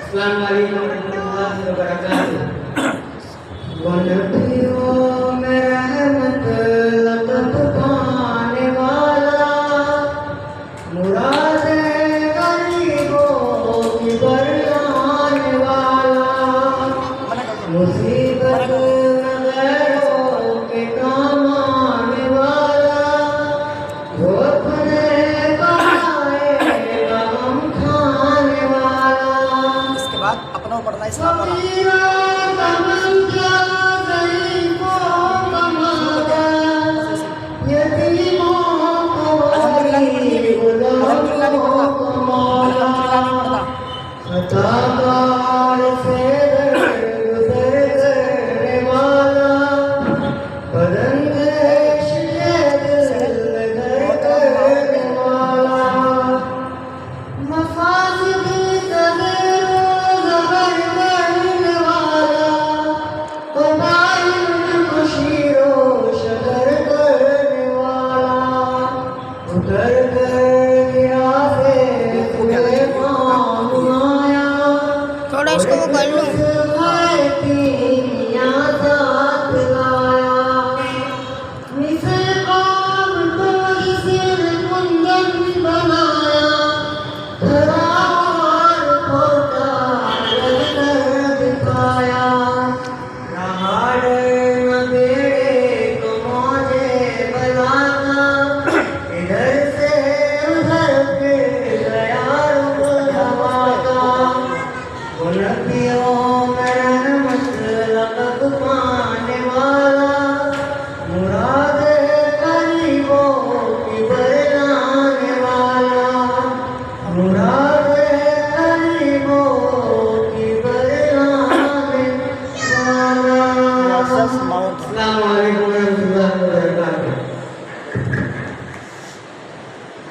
अस्सलामुअलैकुम warahmatullahi wabarakatuh। नबियों में रहमत लक़त पाने वाला, मुरादे गरीबों की बरलाने वाला, मुसीबत में गैरों के काम आने वाला, वो अपने पाएगा हम खाने वाला। इसके बाद अपना पढ़ना इस्लाम वाला। थोड़ा इसको वो कर लो। अस्सलाम वालेकुम।